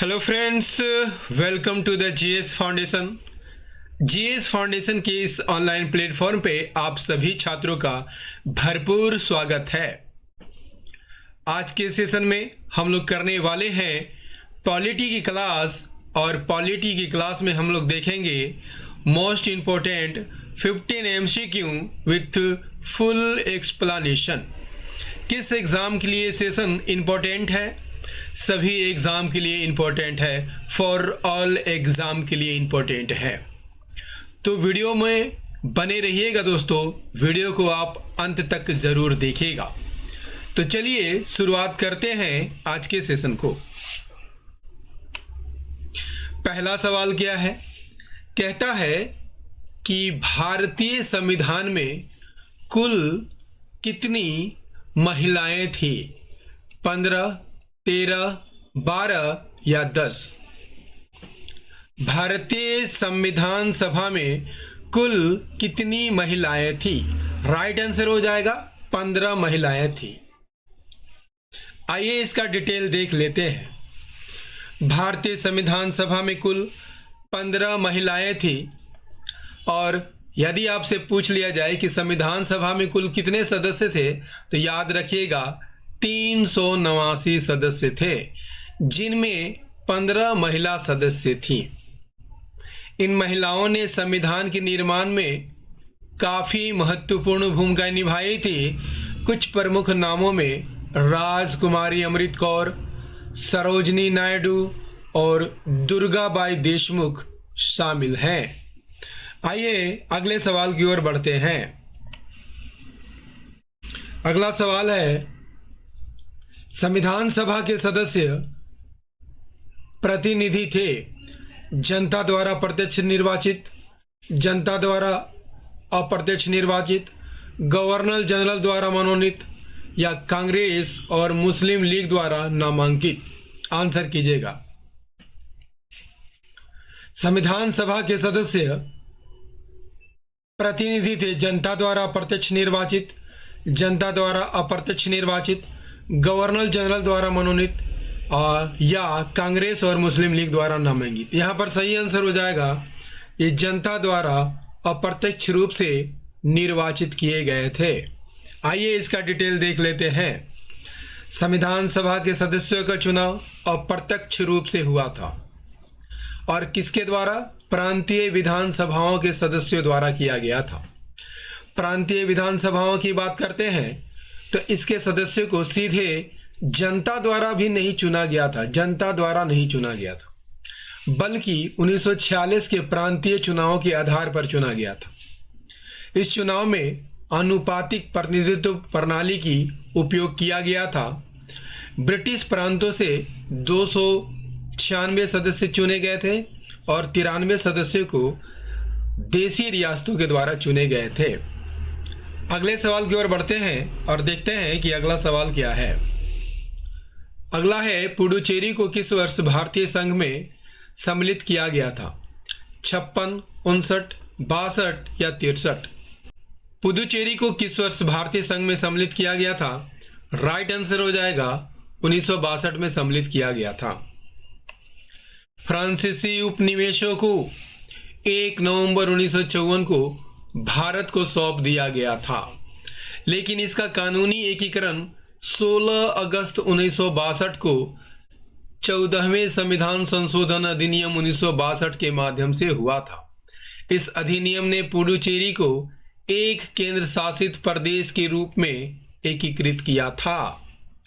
Hello friends, welcome to the GS foundation. GS foundation के इस online platform पे आप सभी छात्रों का भरपूर स्वागत है। आज के सेशन में हम लोग करने वाले हैं पॉलिटी की क्लास, और पॉलिटी की क्लास में हम लोग देखेंगे most important 15 MCQ with full explanation. किस एग्ज़ाम के लिए सेशन इम्पोर्टेंट है? सभी एग्ज़ाम के लिए इम्पोर्टेंट है, फॉर ऑल एग्ज़ाम के लिए इम्पोर्टेंट है। तो वीडियो में बने रहिएगा दोस्तों, वीडियो को आप अंत तक ज़रूर देखिएगा। तो चलिए शुरुआत करते हैं आज के सेशन को। पहला सवाल क्या है? कहता है कि भारतीय संविधान में कुल कितनी महिलाएं थी? 15, 13, 12 या 10? भारतीय संविधान सभा में कुल कितनी महिलाएं थी? राइट आंसर हो जाएगा 15 महिलाएं थी। आइए इसका डिटेल देख लेते हैं। भारतीय संविधान सभा में कुल 15 महिलाएं थी, और यदि आपसे पूछ लिया जाए कि संविधान सभा में कुल कितने सदस्य थे, तो याद रखिएगा 389 सदस्य थे, जिनमें 15 महिला सदस्य थी। इन महिलाओं ने संविधान के निर्माण में काफ़ी महत्वपूर्ण भूमिका निभाई थी। कुछ प्रमुख नामों में राजकुमारी अमृत कौर, सरोजनी नायडू और दुर्गाबाई देशमुख शामिल हैं। आइए अगले सवाल की ओर बढ़ते हैं। अगला सवाल है, संविधान सभा के सदस्य प्रतिनिधि थे जनता द्वारा प्रत्यक्ष निर्वाचित, जनता द्वारा अप्रत्यक्ष निर्वाचित, गवर्नर जनरल द्वारा मनोनीत, या कांग्रेस और मुस्लिम लीग द्वारा नामांकित? आंसर कीजिएगा। संविधान सभा के सदस्य प्रतिनिधि थे जनता द्वारा प्रत्यक्ष निर्वाचित, जनता द्वारा अप्रत्यक्ष निर्वाचित, गवर्नर जनरल द्वारा मनोनीत, या कांग्रेस और मुस्लिम लीग द्वारा नामांकित। यहाँ पर सही आंसर हो जाएगा ये जनता द्वारा अप्रत्यक्ष रूप से निर्वाचित किए गए थे। आइए इसका डिटेल देख लेते हैं। संविधान सभा के सदस्यों का चुनाव अप्रत्यक्ष रूप से हुआ था, और किसके द्वारा? प्रांतीय विधानसभाओं के सदस्यों द्वारा किया गया था। प्रांतीय विधानसभाओं की बात करते हैं तो इसके सदस्यों को सीधे जनता द्वारा भी नहीं चुना गया था, जनता द्वारा नहीं चुना गया था, बल्कि 1946 के प्रांतीय चुनावों के आधार पर चुना गया था। इस चुनाव में आनुपातिक प्रतिनिधित्व प्रणाली की उपयोग किया गया था। ब्रिटिश प्रांतों से 296 सदस्य चुने गए थे, और 93 सदस्यों को देसी रियासतों के द्वारा चुने गए थे। अगले सवाल की ओर बढ़ते हैं और देखते हैं कि अगला सवाल क्या है। अगला है, पुडुचेरी को किस वर्ष भारतीय संघ में सम्मिलित किया गया था? 56, 59, 62 या 63? पुडुचेरी को किस वर्ष भारतीय संघ में सम्मिलित किया गया था? राइट आंसर हो जाएगा 1962 में सम्मिलित किया गया था। फ्रांसीसी उपनिवेशों को 1 नवंबर 1954 को भारत को सौंप दिया गया था, लेकिन इसका कानूनी एकीकरण 16 अगस्त 1962 को 14वें संविधान संशोधन अधिनियम 1962 के माध्यम से हुआ था। इस अधिनियम ने पुडुचेरी को एक केंद्र शासित प्रदेश के रूप में एकीकृत किया था।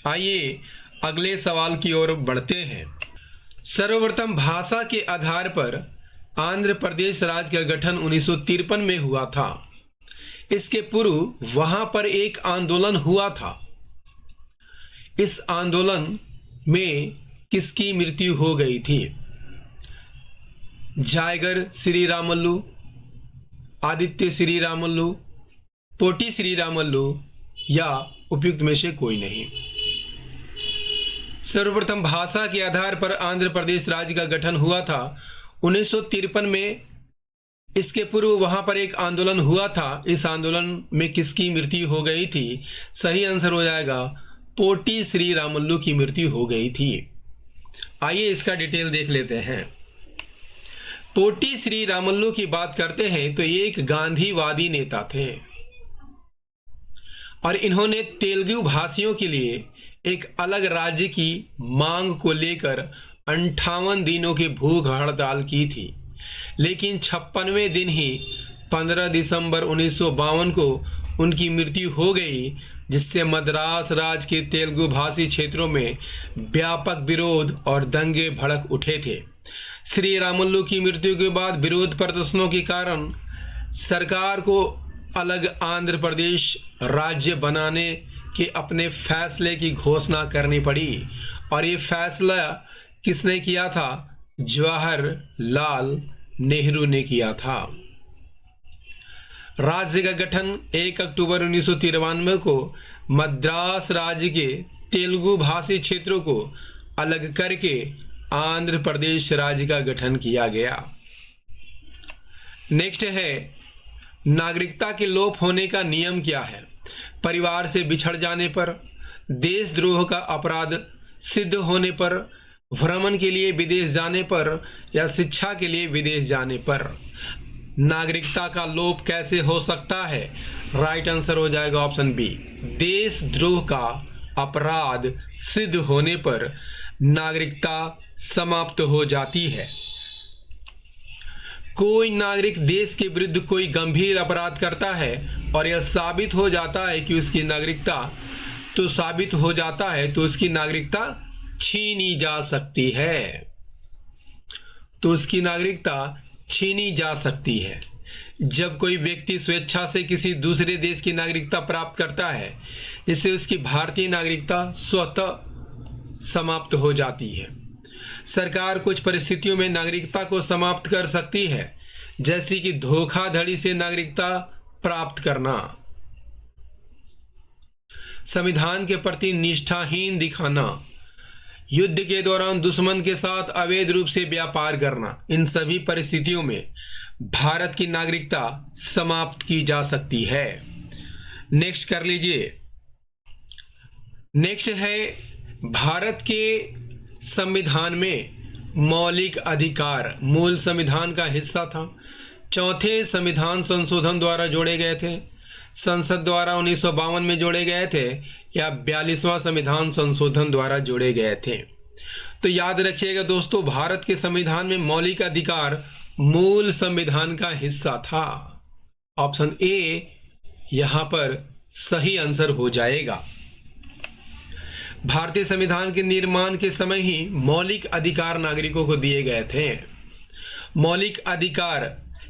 आइए अगले सवाल की ओर बढ़ते हैं। सर्वप्रथम भाषा के आधार पर आंध्र प्रदेश राज्य का गठन 1953 में हुआ था। इसके पूर्व वहां पर एक आंदोलन हुआ था। इस आंदोलन में किसकी मृत्यु हो गई थी? जायगर श्रीरामल्लू, आदित्य श्रीरामल्लू, पोटी श्रीरामल्लू, या उपयुक्त में से कोई नहीं? सर्वप्रथम भाषा के आधार पर आंध्र प्रदेश राज्य का गठन हुआ था 1953 में। इसके पूर्व वहां पर एक आंदोलन हुआ था। इस आंदोलन में किसकी मृत्यु हो गई थी? सही आंसर हो जाएगा पोटी श्रीरामल्लू की मृत्यु हो गई थी। आइए इसका डिटेल देख लेते हैं। पोटी श्री रामुलु की बात करते हैं तो ये एक गांधीवादी नेता थे और इन्होंने तेलुगु भाषियों के लिए एक अलग राज्य की मांग को लेकर 58 दिनों की भूख हड़ताल की थी, लेकिन 56वें दिन ही 15 दिसंबर 1952 को उनकी मृत्यु हो गई, जिससे मद्रास राज्य के तेलुगु भाषी क्षेत्रों में व्यापक विरोध और दंगे भड़क उठे थे। श्री रामुलु की मृत्यु के बाद विरोध प्रदर्शनों के कारण सरकार को अलग आंध्र प्रदेश राज्य बनाने के अपने फैसले की घोषणा करनी पड़ी और ये फैसला किसने किया था? जवाहरलाल नेहरू ने किया था। राज्य का गठन 1 अक्टूबर 1993 को मद्रास राज्य के तेलुगु भाषी क्षेत्रों को अलग करके आंध्र प्रदेश राज्य का गठन किया गया। नेक्स्ट है नागरिकता के लोप होने का नियम क्या है? परिवार से बिछड़ जाने पर, देशद्रोह का अपराध सिद्ध होने पर, भ्रमण के लिए विदेश जाने पर या शिक्षा के लिए विदेश जाने पर। नागरिकता का लोप कैसे हो सकता है? राइट आंसर हो जाएगा ऑप्शन बी, देशद्रोह का अपराध सिद्ध होने पर नागरिकता समाप्त हो जाती है। कोई नागरिक देश के विरुद्ध कोई गंभीर अपराध करता है और यह साबित हो जाता है कि उसकी नागरिकता उसकी नागरिकता छीनी जा सकती है। जब कोई व्यक्ति स्वेच्छा से किसी दूसरे देश की नागरिकता प्राप्त करता है, जिससे उसकी भारतीय नागरिकता स्वतः समाप्त हो जाती है। सरकार कुछ परिस्थितियों में नागरिकता को समाप्त कर सकती है, जैसे कि धोखाधड़ी से नागरिकता प्राप्त करना, संविधान के प्रति निष्ठाहीन दिखाना, युद्ध के दौरान दुश्मन के साथ अवैध रूप से व्यापार करना। इन सभी परिस्थितियों में भारत की नागरिकता समाप्त की जा सकती है। नेक्स्ट कर लीजिए। नेक्स्ट है भारत के संविधान में मौलिक अधिकार मूल संविधान का हिस्सा था। चौथे संविधान संशोधन द्वारा जोड़े गए थे, संसद द्वारा 1952 में जोड़े गए थे या 42वां संविधान संशोधन द्वारा जोड़े गए थे। तो याद रखिएगा दोस्तों, भारत के संविधान में मौलिक अधिकार मूल संविधान का हिस्सा था। ऑप्शन ए यहां पर सही आंसर हो जाएगा। भारतीय संविधान के निर्माण के समय ही मौलिक अधिकार नागरिकों को दिए गए थे। मौलिक अधिकार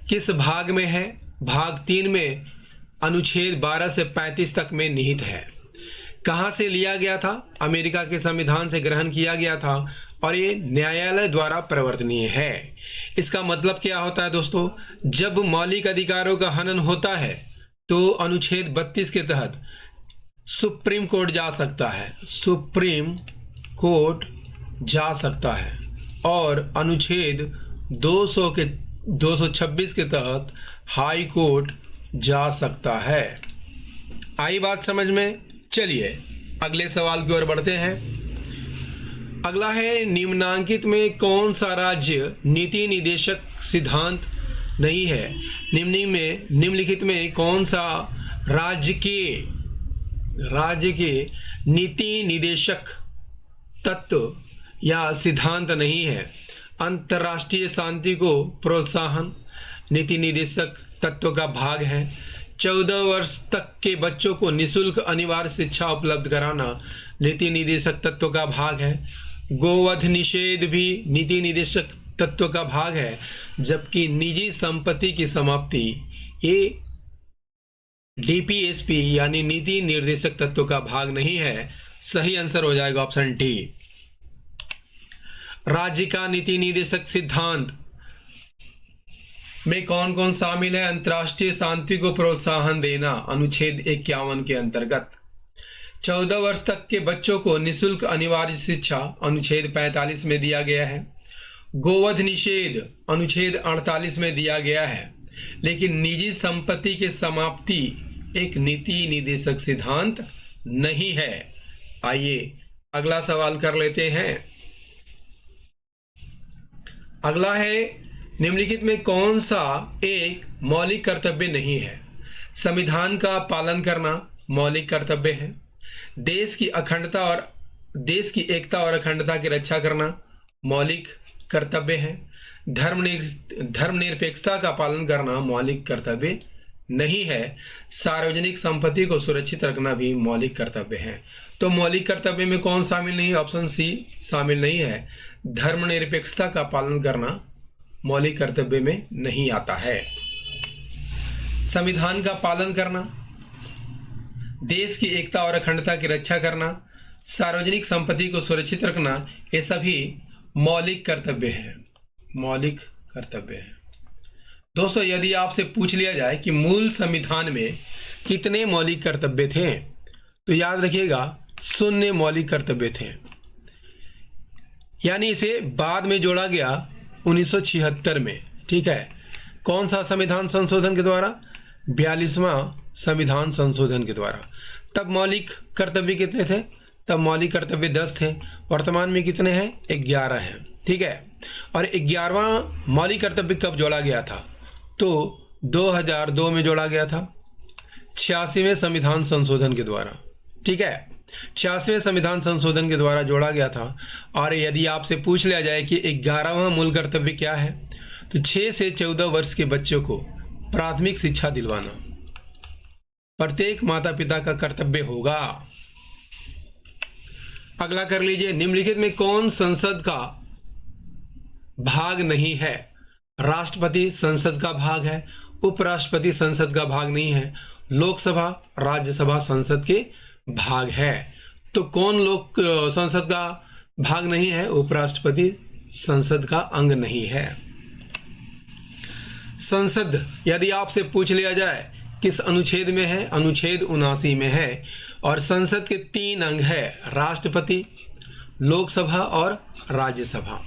किस भाग में है? भाग 3 में अनुच्छेद 12 से 35 तक में निहित है। कहां से लिया गया था? अमेरिका के संविधान से ग्रहण किया गया था और ये न्यायालय द्वारा प्रवर्तनीय है। इसका मतलब क्या होता है दोस्तों? जब मौलिक अधिकारों का हनन होता है तो अनुच्छेद 32 के तहत सुप्रीम कोर्ट जा सकता है, और अनुच्छेद 226 के तहत हाई कोर्ट जा सकता है। आई बात समझ में? चलिए अगले सवाल की ओर बढ़ते हैं। अगला है निम्नांकित में कौन सा राज्य नीति निदेशक सिद्धांत नहीं है? निम्नलिखित में कौन सा राज्य के नीति निदेशक तत्व या सिद्धांत नहीं है? अंतर्राष्ट्रीय शांति को प्रोत्साहन नीति निदेशक तत्व का भाग है। 14 वर्ष तक के बच्चों को निशुल्क अनिवार्य शिक्षा उपलब्ध कराना नीति निदेशक तत्व का भाग है। गोवध निषेध भी नीति निदेशक तत्व का भाग है, जबकि निजी संपत्ति की समाप्ति ये डीपीएसपी यानी नीति निर्देशक तत्व का भाग नहीं है। सही आंसर हो जाएगा ऑप्शन डी। राज्य का नीति निर्देशक सिद्धांत में कौन कौन शामिल है? अंतर्राष्ट्रीय शांति को प्रोत्साहन देना अनुच्छेद 51 के अंतर्गत। 14 वर्ष तक के बच्चों को निशुल्क अनिवार्य शिक्षा अनुच्छेद 45 में दिया गया है। गोवध निषेध अनुच्छेद 48 में दिया गया है, लेकिन निजी संपत्ति के समाप्ति एक नीति निदेशक सिद्धांत नहीं है। आइए अगला सवाल कर लेते हैं। अगला है निम्नलिखित में कौन सा एक मौलिक कर्तव्य नहीं है? संविधान का पालन करना मौलिक कर्तव्य है। देश की एकता और अखंडता की रक्षा करना मौलिक कर्तव्य है। धर्मनिरपेक्षता का पालन करना मौलिक कर्तव्य नहीं है। सार्वजनिक संपत्ति को सुरक्षित रखना भी मौलिक कर्तव्य है। तो मौलिक कर्तव्य में कौन शामिल नहीं है? ऑप्शन सी शामिल नहीं है। धर्मनिरपेक्षता का पालन करना मौलिक कर्तव्य में नहीं आता है। संविधान का पालन करना, देश की एकता और अखंडता की रक्षा करना, सार्वजनिक संपत्ति को सुरक्षित रखना, ये सभी मौलिक कर्तव्य है। मौलिक कर्तव्य है। दोस्तों, यदि आपसे पूछ लिया जाए कि मूल संविधान में कितने मौलिक कर्तव्य थे, तो याद रखिएगा 0 मौलिक कर्तव्य थे। यानी इसे बाद में जोड़ा गया 1976 में। ठीक है, कौन सा संविधान संशोधन के द्वारा? 42वां संविधान संशोधन के द्वारा। तब मौलिक कर्तव्य कितने थे? तब मौलिक कर्तव्य 10 थे। वर्तमान में कितने हैं? 11 हैं। ठीक है, और 11वां मौलिक कर्तव्य कब जोड़ा गया था? तो 2002 में जोड़ा गया था, 86वें संविधान संशोधन के द्वारा। ठीक है, 86वें संविधान संशोधन के द्वारा जोड़ा गया था। और यदि आपसे पूछ लिया जाए कि 11वां मूल कर्तव्य क्या है, तो 6 से 14 वर्ष के बच्चों को प्राथमिक शिक्षा दिलवाना प्रत्येक माता पिता का कर्तव्य होगा। अगला कर लीजिए, निम्नलिखित में कौन संसद का भाग नहीं है? राष्ट्रपति संसद का भाग है, उपराष्ट्रपति संसद का भाग नहीं है, लोकसभा राज्यसभा संसद के भाग है। तो कौन लोक संसद का भाग नहीं है? उपराष्ट्रपति संसद का अंग नहीं है। संसद यदि आपसे पूछ लिया जाए किस अनुच्छेद में है? अनुच्छेद 79 में है। और संसद के 3 अंग है, राष्ट्रपति, लोकसभा और राज्यसभा।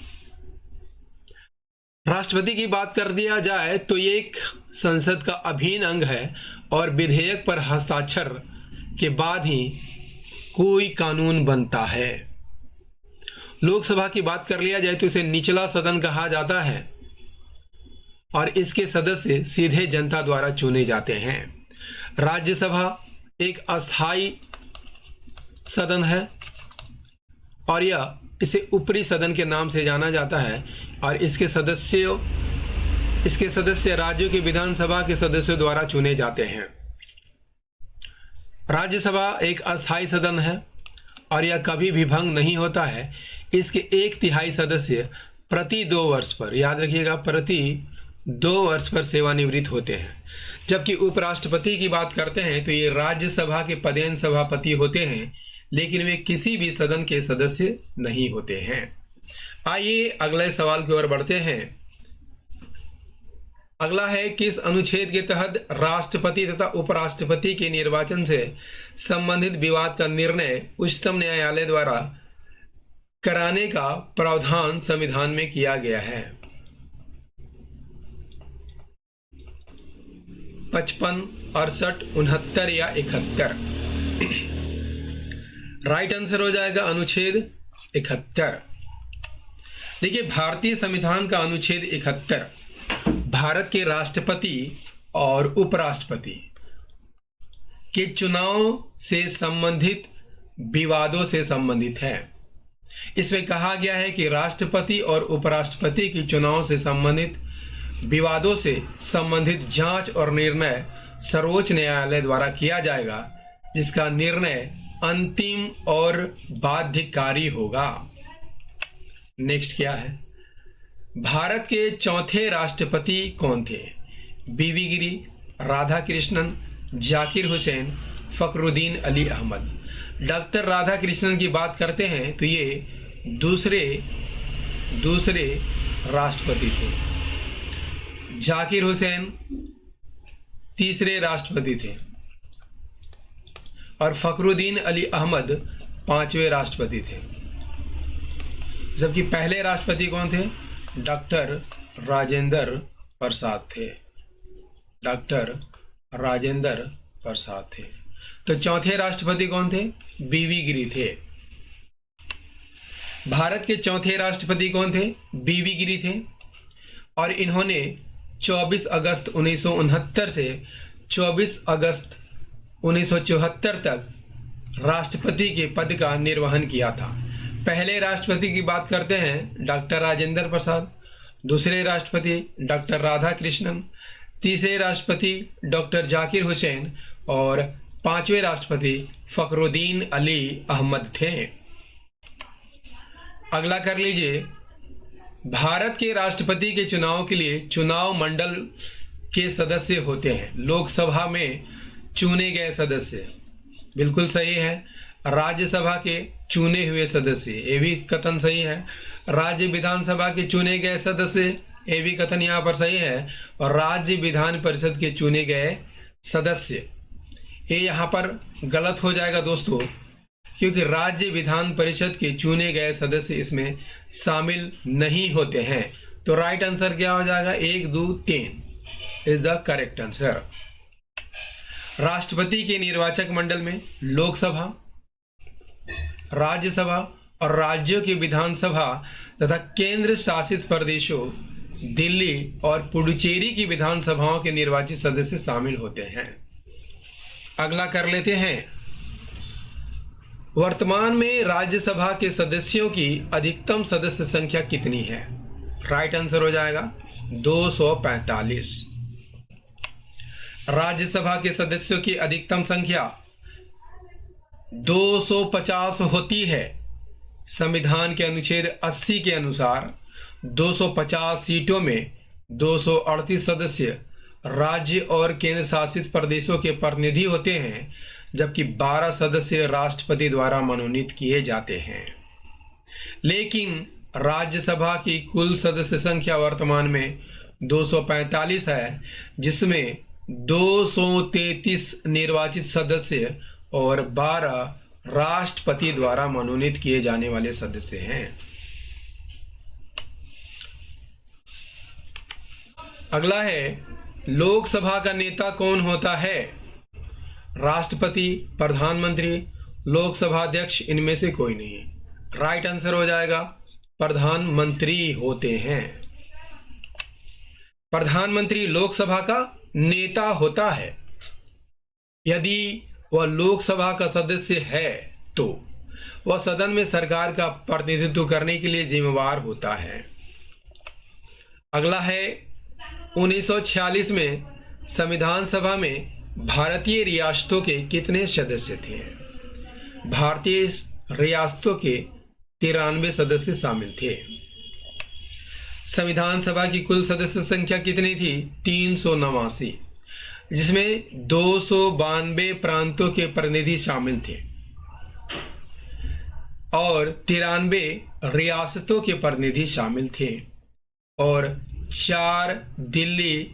राष्ट्रपति की बात कर दिया जाए तो ये एक संसद का अभिन्न अंग है और विधेयक पर हस्ताक्षर के बाद ही कोई कानून बनता है। लोकसभा की बात कर लिया जाए तो इसे निचला सदन कहा जाता है और इसके सदस्य सीधे जनता द्वारा चुने जाते हैं। राज्यसभा एक अस्थाई सदन है और यह इसे ऊपरी सदन के नाम से जाना जाता है और इसके सदस्य राज्यों की विधानसभा के सदस्यों द्वारा चुने जाते हैं। राज्यसभा एक अस्थाई सदन है और यह कभी भी भंग नहीं होता है। इसके 1/3 सदस्य प्रति 2 वर्ष पर, याद रखिएगा, प्रति 2 वर्ष पर सेवानिवृत्त होते हैं। जबकि उपराष्ट्रपति की बात करते हैं तो ये राज्यसभा के पदेन सभापति होते हैं, लेकिन वे किसी भी सदन के सदस्य नहीं होते हैं। आइए अगले सवाल की ओर बढ़ते हैं। अगला है, किस अनुच्छेद के तहत राष्ट्रपति तथा उपराष्ट्रपति के निर्वाचन से संबंधित विवाद का निर्णय उच्चतम न्यायालय द्वारा कराने का प्रावधान संविधान में किया गया है? 55, 68, 69 या 71? राइट आंसर हो जाएगा अनुच्छेद 71। देखिए, भारतीय संविधान का अनुच्छेद 71 भारत के राष्ट्रपति और उपराष्ट्रपति के चुनाव से संबंधित विवादों से संबंधित है। इसमें कहा गया है कि राष्ट्रपति और उपराष्ट्रपति के चुनाव से संबंधित विवादों से संबंधित जांच और निर्णय सर्वोच्च न्यायालय द्वारा किया जाएगा, जिसका निर्णय अंतिम और बाध्यकारी होगा। नेक्स्ट क्या है? भारत के चौथे राष्ट्रपति कौन थे? बीवी गिरी, राधा कृष्णन, जाकिर हुसैन, फखरुद्दीन अली अहमद। डॉक्टर राधा कृष्णन की बात करते हैं तो ये दूसरे राष्ट्रपति थे। जाकिर हुसैन तीसरे राष्ट्रपति थे और फखरुद्दीन अली अहमद 5वें राष्ट्रपति थे। जबकि पहले राष्ट्रपति कौन थे? डॉक्टर राजेंद्र प्रसाद थे। डॉक्टर राजेंद्र प्रसाद थे। तो चौथे राष्ट्रपति कौन थे? बीवी गिरी थे। भारत के चौथे राष्ट्रपति कौन थे? बीवी गिरी थे। और इन्होंने 24 अगस्त 1969 से 24 अगस्त 1974 तक राष्ट्रपति के पद का निर्वहन किया था। पहले राष्ट्रपति की बात करते हैं डॉक्टर राजेंद्र प्रसाद, दूसरे राष्ट्रपति डॉक्टर राधा कृष्णन, तीसरे राष्ट्रपति डॉक्टर जाकिर हुसैन और पांचवें राष्ट्रपति फखरुद्दीन अली अहमद थे। अगला कर लीजिए, भारत के राष्ट्रपति के चुनाव के लिए चुनाव मंडल के सदस्य होते हैं। लोकसभा में चुने गए सदस्य, बिल्कुल सही है। राज्यसभा के चुने हुए सदस्य, ये भी कथन सही है। राज्य विधानसभा के चुने गए सदस्य, ये भी कथन यहाँ पर सही है। और राज्य विधान परिषद के चुने गए सदस्य, ये यहाँ पर गलत हो जाएगा दोस्तों, क्योंकि राज्य विधान परिषद के चुने गए सदस्य इसमें शामिल नहीं होते हैं। तो राइट आंसर क्या हो जाएगा? 1, 2, 3 इज द करेक्ट आंसर। राष्ट्रपति के निर्वाचक मंडल में लोकसभा, राज्यसभा और राज्यों की विधानसभा तथा केंद्र शासित प्रदेशों दिल्ली और पुडुचेरी की विधानसभाओं के निर्वाचित सदस्य शामिल होते हैं। अगला कर लेते हैं, वर्तमान में राज्यसभा के सदस्यों की अधिकतम सदस्य संख्या कितनी है? राइट आंसर हो जाएगा 245। राज्यसभा के सदस्यों की अधिकतम संख्या 250 होती है। संविधान के अनुच्छेद 80 के अनुसार 250 सीटों में 238 सदस्य राज्य और केंद्र शासित प्रदेशों के प्रतिनिधि होते हैं, जबकि 12 सदस्य राष्ट्रपति द्वारा मनोनीत किए जाते हैं। लेकिन राज्यसभा की कुल सदस्य संख्या वर्तमान में 245 है, जिसमें 233 निर्वाचित सदस्य और 12 राष्ट्रपति द्वारा मनोनीत किए जाने वाले सदस्य हैं। अगला है, लोकसभा का नेता कौन होता है? राष्ट्रपति, प्रधानमंत्री, लोकसभा अध्यक्ष, इनमें से कोई नहीं है। राइट आंसर हो जाएगा प्रधानमंत्री होते हैं। प्रधानमंत्री लोकसभा का नेता होता है। यदि वह लोकसभा का सदस्य है तो वह सदन में सरकार का प्रतिनिधित्व करने के लिए जिम्मेवार होता है। अगला है, 1946 में संविधान सभा में भारतीय रियासतों के कितने सदस्य थे? भारतीय रियासतों के 93 सदस्य शामिल थे। संविधान सभा की कुल सदस्य संख्या कितनी थी? 389, जिसमें 292 प्रांतों के प्रतिनिधि शामिल थे और 93 रियासतों के प्रतिनिधि शामिल थे और 4 दिल्ली,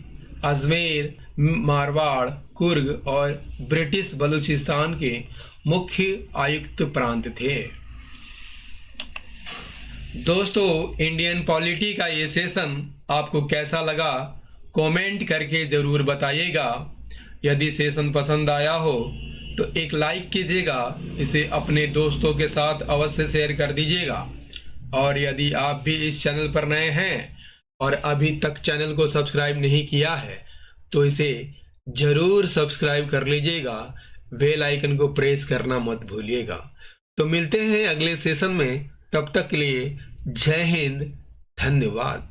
अजमेर, मारवाड़, कुर्ग और ब्रिटिश बलूचिस्तान के मुख्य आयुक्त प्रांत थे। दोस्तों, इंडियन पॉलिटी का ये सेशन आपको कैसा लगा कमेंट करके जरूर बताइएगा। यदि सेशन पसंद आया हो तो एक लाइक कीजिएगा, इसे अपने दोस्तों के साथ अवश्य शेयर कर दीजिएगा। और यदि आप भी इस चैनल पर नए हैं और अभी तक चैनल को सब्सक्राइब नहीं किया है तो इसे जरूर सब्सक्राइब कर लीजिएगा, बेल आइकन को प्रेस करना मत भूलिएगा। तो मिलते हैं अगले सेशन में, तब तक के लिए जय हिंद, धन्यवाद।